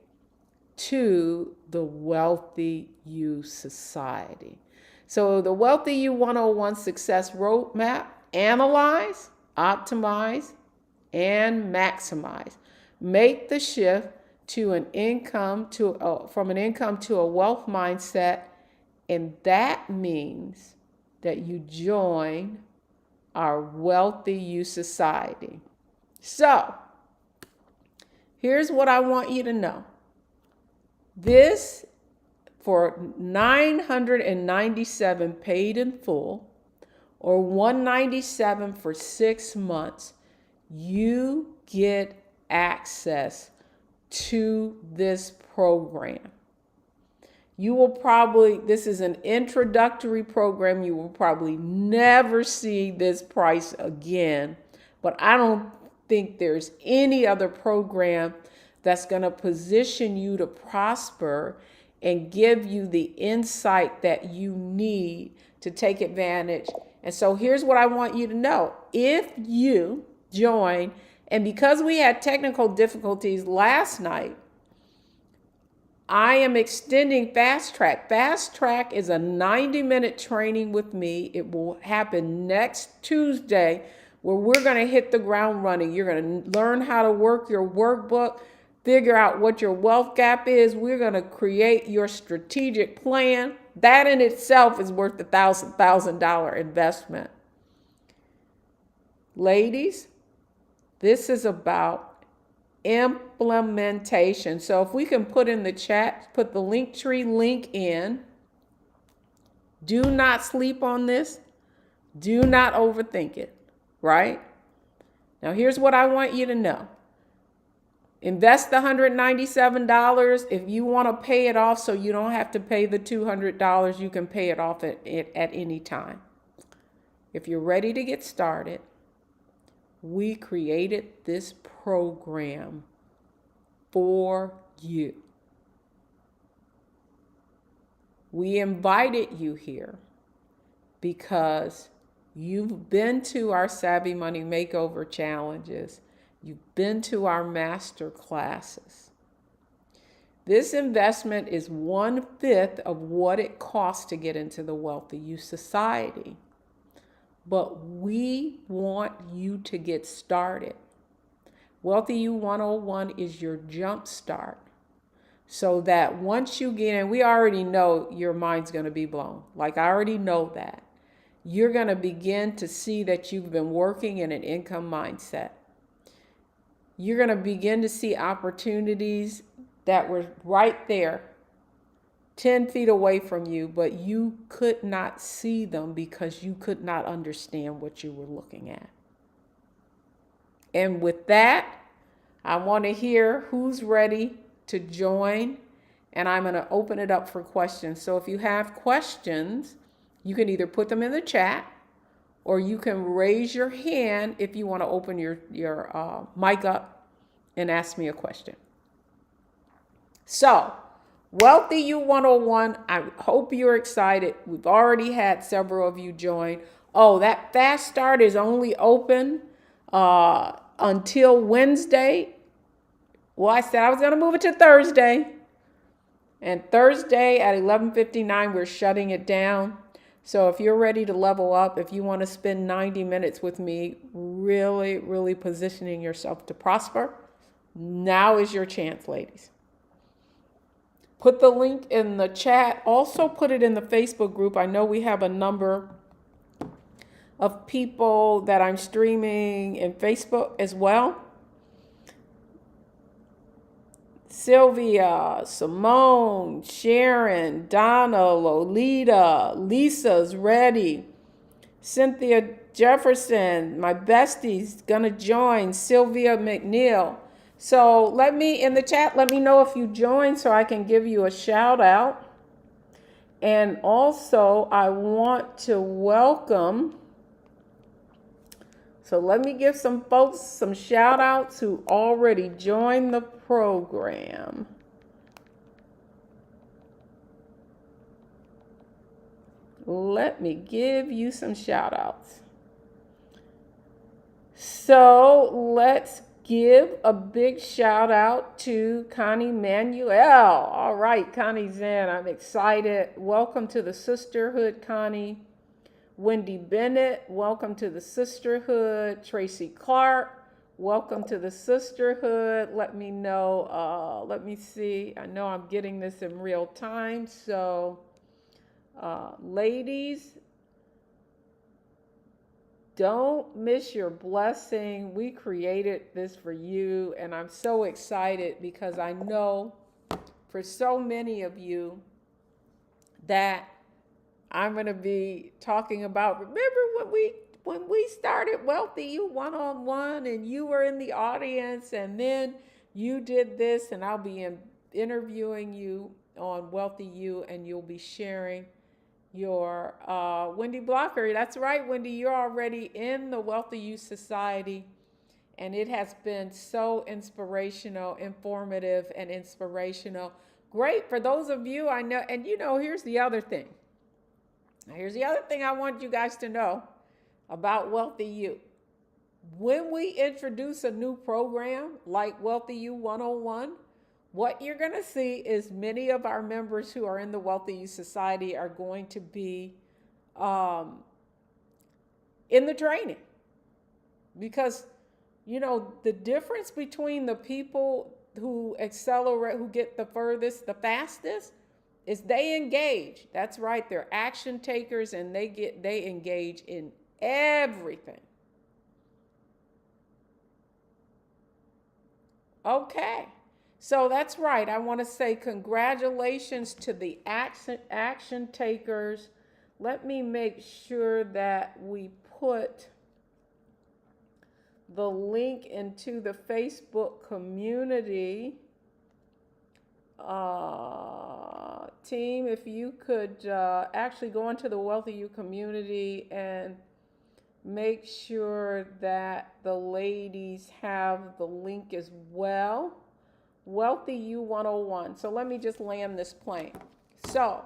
to the WealthyU Society. So the WealthyU 101 Success Roadmap: analyze, optimize, and maximize. Make the shift to an income from an income to a wealth mindset, and that means that you join our WealthyU Society. So here's what I want you to know. This, for $997 paid in full, or $197 for 6 months, you get access to this program. This is an introductory program. You will probably never see this price again, but I don't think there's any other program that's going to position you to prosper and give you the insight that you need to take advantage. And so here's what I want you to know. If you join, and because we had technical difficulties last night, I am extending Fast Track. Fast Track is a 90-minute training with me. It will happen next Tuesday, where we're going to hit the ground running. You're going to learn how to work your workbook, figure out what your wealth gap is. We're going to create your strategic plan. That in itself is worth a $1,000 investment. Ladies, this is about implementation. So if we can put in the chat, put the Linktree link in. Do not sleep on this. Do not overthink it, right? Now here's what I want you to know. Invest the $197. If you want to pay it off so you don't have to pay the $200, you can pay it off at any time. If you're ready to get started, we created this program for you. We invited you here because you've been to our Savvy Money Makeover challenges. You've been to our master classes. This investment is 1/5 of what it costs to get into the WealthyU Society. But we want you to get started. WealthyU 101 is your jump start. So that once you get in, we already know your mind's going to be blown. Like, I already know that. You're going to begin to see that you've been working in an income mindset. You're going to begin to see opportunities that were right there, 10 feet away from you, but you could not see them because you could not understand what you were looking at. And with that, I want to hear who's ready to join, and I'm going to open it up for questions. So if you have questions, you can either put them in the chat or you can raise your hand if you want to open your mic up and ask me a question. So, WealthyU 101, I hope you're excited. We've already had several of you join. Oh, that fast start is only open until Wednesday. Well, I said I was going to move it to Thursday. And Thursday at 11:59, we're shutting it down. So if you're ready to level up, if you want to spend 90 minutes with me, really, really positioning yourself to prosper, now is your chance, ladies. Put the link in the chat. Also put it in the Facebook group. I know we have a number of people that I'm streaming in Facebook as well. Sylvia, Simone, Sharon, Donna, Lolita, Lisa's ready. Cynthia Jefferson, my bestie's gonna join. Sylvia McNeil. So let me, in the chat, let me know if you joined so I can give you a shout out. And also I want to welcome, so let me give some folks some shout outs who already joined the program. Let me give you some shout outs. So let's give a big shout out to Connie Manuel. All right, Connie Zan, I'm excited. Welcome to the sisterhood, Connie. Wendy Bennett, welcome to the sisterhood. Tracy Clark, welcome to the sisterhood. Let me know, let me see. I know I'm getting this in real time. So, ladies, don't miss your blessing. We created this for you, and I'm so excited because I know for so many of you that I'm going to be talking about, remember when we started WealthyU one-on-one and you were in the audience and then you did this, and I'll be interviewing you on WealthyU and you'll be sharing your Wendy Blocker. That's right, Wendy, you're already in the WealthyU Society, and it has been so inspirational, informative, and inspirational. Great for those of you I know. And you know, here's the other thing. Here's the other thing I want you guys to know about WealthyU. When we introduce a new program like WealthyU 101, what you're going to see is many of our members who are in the WealthyU Society are going to be in the training, because the difference between the people who accelerate, who get the furthest, the fastest, is they engage. That's right, they're action takers, and they engage in everything. Okay, so that's right. I want to say congratulations to the action takers. Let me make sure that we put the link into the Facebook community. Team, if you could actually go into the WealthyU community and make sure that the ladies have the link as well. WealthyU 101. So let me just land this plane. So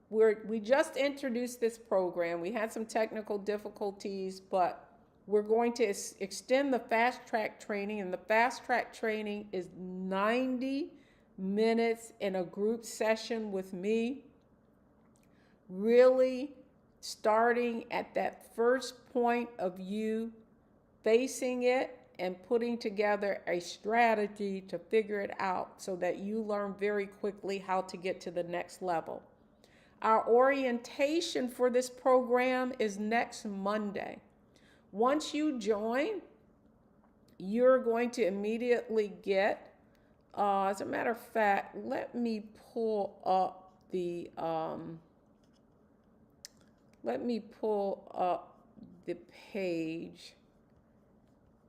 we just introduced this program. We had some technical difficulties, but we're going to extend the fast track training, and the fast track training is 90 minutes in a group session with me, really starting at that first point of you facing it and putting together a strategy to figure it out so that you learn very quickly how to get to the next level. Our orientation for this program is next Monday. Once you join, you're going to immediately get, as a matter of fact, let me pull up the page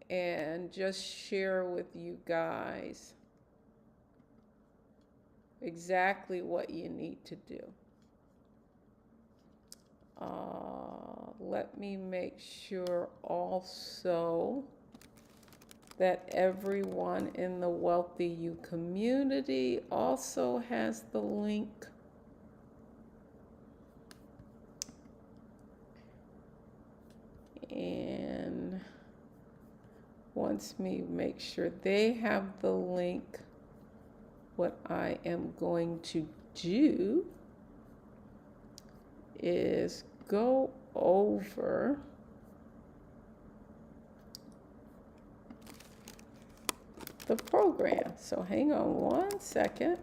and just share with you guys exactly what you need to do. Let me make sure also that everyone in the WealthyU community also has the link. And once me make sure they have the link, what I am going to do is go over the program. So hang on one second.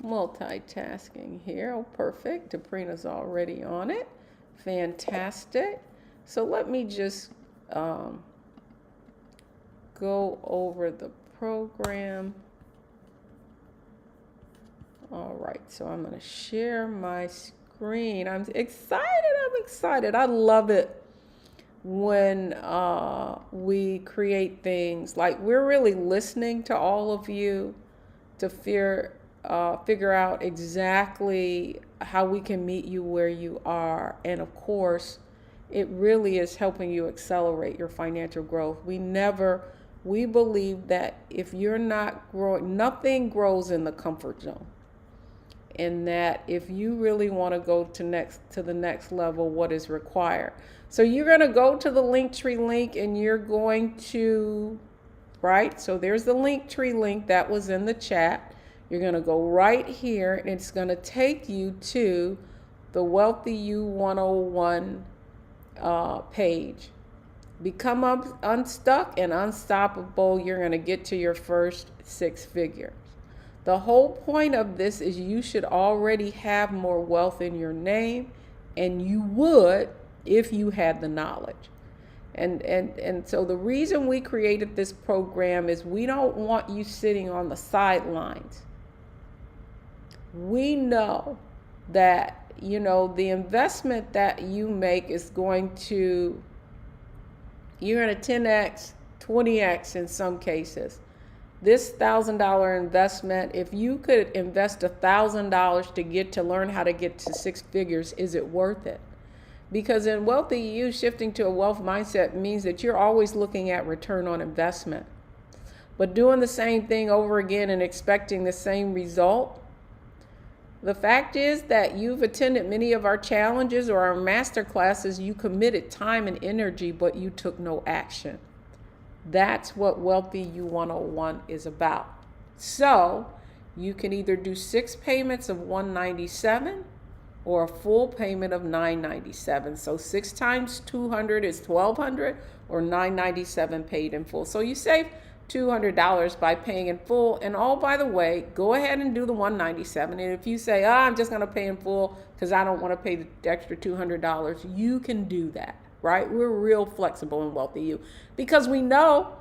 Multitasking here. Oh, perfect. Daprina's already on it. Fantastic. So let me just go over the program. All right, so I'm going to share my screen. I'm excited. I love it when we create things like we're really listening to all of you to figure out exactly how we can meet you where you are. And of course, it really is helping you accelerate your financial growth. We believe that if you're not growing, nothing grows in the comfort zone. And that if you really want to go to the next level, what is required. So you're going to go to the Linktree link and you're going to, right? So there's the Linktree link that was in the chat. You're going to go right here and it's going to take you to the WealthyU 101 page. Become unstuck and unstoppable. You're going to get to your first 6 figures. The whole point of this is you should already have more wealth in your name, and you would if you had the knowledge. And so the reason we created this program is we don't want you sitting on the sidelines. We know that, the investment that you make is going to, you're going to 10x, 20x in some cases. This $1,000 investment, if you could invest $1,000 to learn how to get to 6 figures, is it worth it? Because in WealthyU, shifting to a wealth mindset means that you're always looking at return on investment. But doing the same thing over again and expecting the same result, the fact is that you've attended many of our challenges or our master classes, you committed time and energy, but you took no action. That's what WealthyU 101 is about. So you can either do 6 payments of $197 or a full payment of $997. So 6 times 200 is $1,200, or $997 paid in full. So you save $200 by paying in full. And oh, by the way, go ahead and do the $197. And if you say, I'm just going to pay in full because I don't want to pay the extra $200, you can do that, right? We're real flexible in WealthyU because we know.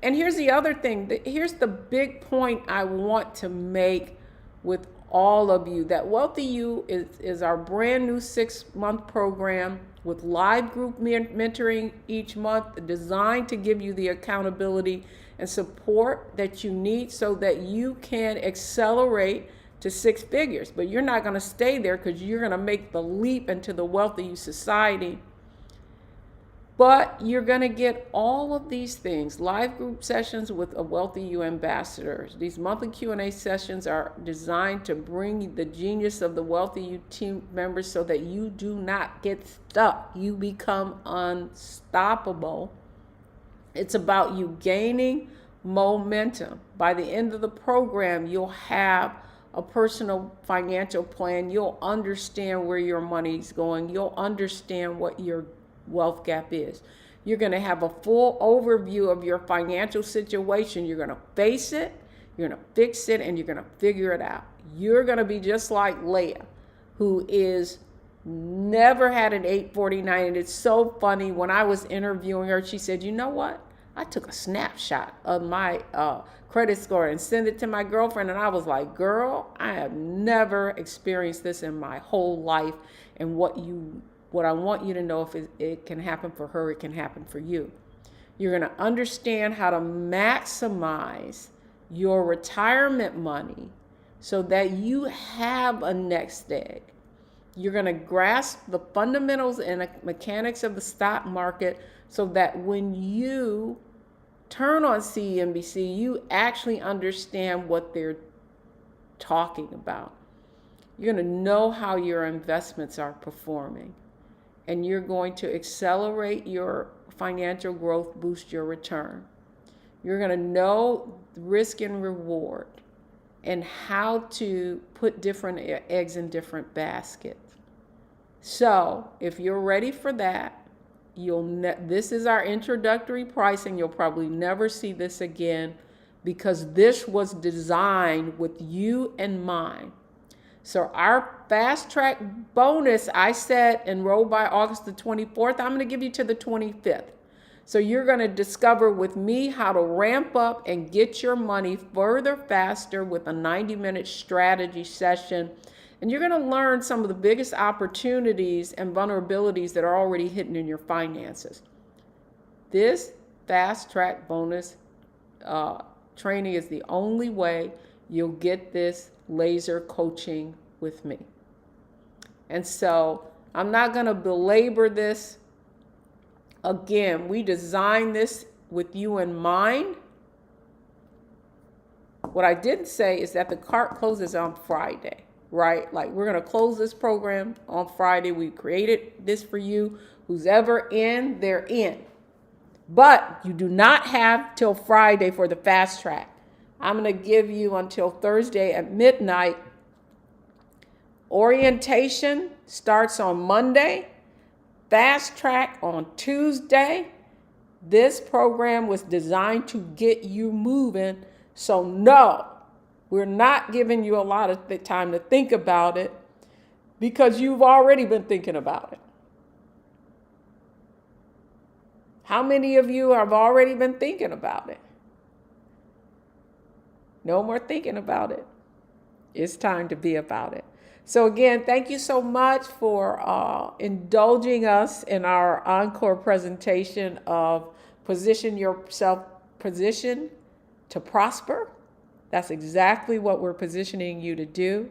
And here's the other thing. Here's the big point I want to make with all of you, that WealthyU is our brand new 6-month program with live group mentoring each month, designed to give you the accountability and support that you need so that you can accelerate to 6 figures. But you're not going to stay there, because you're going to make the leap into the WealthyU society. But you're going to get all of these things: live group sessions with a WealthyU ambassador. These monthly Q&A sessions are designed to bring the genius of the WealthyU team members so that you do not get stuck. You become unstoppable. It's about you gaining momentum. By the end of the program, you'll have a personal financial plan. You'll understand where your money's going. You'll understand what your wealth gap is. You're going to have a full overview of your financial situation. You're going to face it, you're going to fix it, and you're going to figure it out. You're going to be just like Leah, who is never had an 849. And it's so funny, when I was interviewing her, she said, you know what? I took a snapshot of my credit score and sent it to my girlfriend. And I was like, girl, I have never experienced this in my whole life. And what I want you to know, if it can happen for her, it can happen for you. You're going to understand how to maximize your retirement money so that you have a nest egg. You're going to grasp the fundamentals and mechanics of the stock market so that when you turn on CNBC, you actually understand what they're talking about. You're going to know how your investments are performing. And you're going to accelerate your financial growth, boost your return. You're going to know risk and reward and how to put different eggs in different baskets. So if you're ready for that, this is our introductory pricing. You'll probably never see this again, because this was designed with you in mind. So our fast track bonus, I said enroll by August the 24th. I'm going to give you to the 25th. So you're going to discover with me how to ramp up and get your money further faster with a 90-minute strategy session. And you're going to learn some of the biggest opportunities and vulnerabilities that are already hidden in your finances. This fast track bonus training is the only way you'll get this laser coaching with me. And so I'm not going to belabor this. Again, we designed this with you in mind. What I didn't say is that the cart closes on Friday, right? Like, we're going to close this program on Friday. We created this for you. Who's ever in, they're in. But you do not have till Friday for the fast track. I'm going to give you until Thursday at midnight. Orientation starts on Monday. Fast track on Tuesday. This program was designed to get you moving. So no, we're not giving you a lot of time to think about it, because you've already been thinking about it. How many of you have already been thinking about it? No more thinking about it. It's time to be about it. So again, thank you so much for indulging us in our encore presentation of Position to Prosper. That's exactly what we're positioning you to do.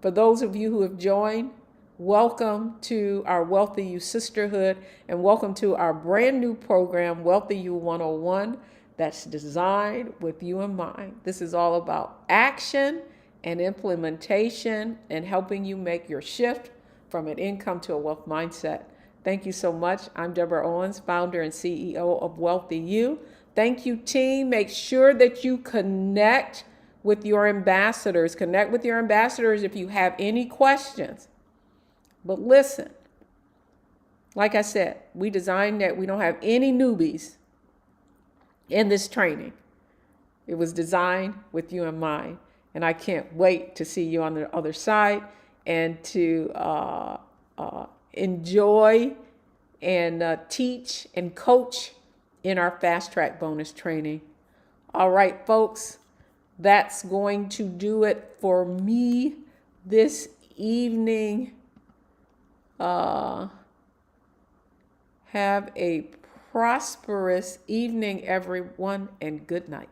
For those of you who have joined, welcome to our WealthyU Sisterhood, and welcome to our brand new program, WealthyU 101, that's designed with you in mind. This is all about action and implementation and helping you make your shift from an income to a wealth mindset. Thank you so much. I'm Deborah Owens, founder and CEO of WealthyU. Thank you, team. Make sure that you connect with your ambassadors. Connect with your ambassadors if you have any questions. But listen, like I said, we designed that we don't have any newbies in this training. It was designed with you in mind. And I can't wait to see you on the other side and to enjoy and teach and coach in our fast track bonus training. All right, folks, that's going to do it for me this evening. Have a prosperous evening, everyone, and good night.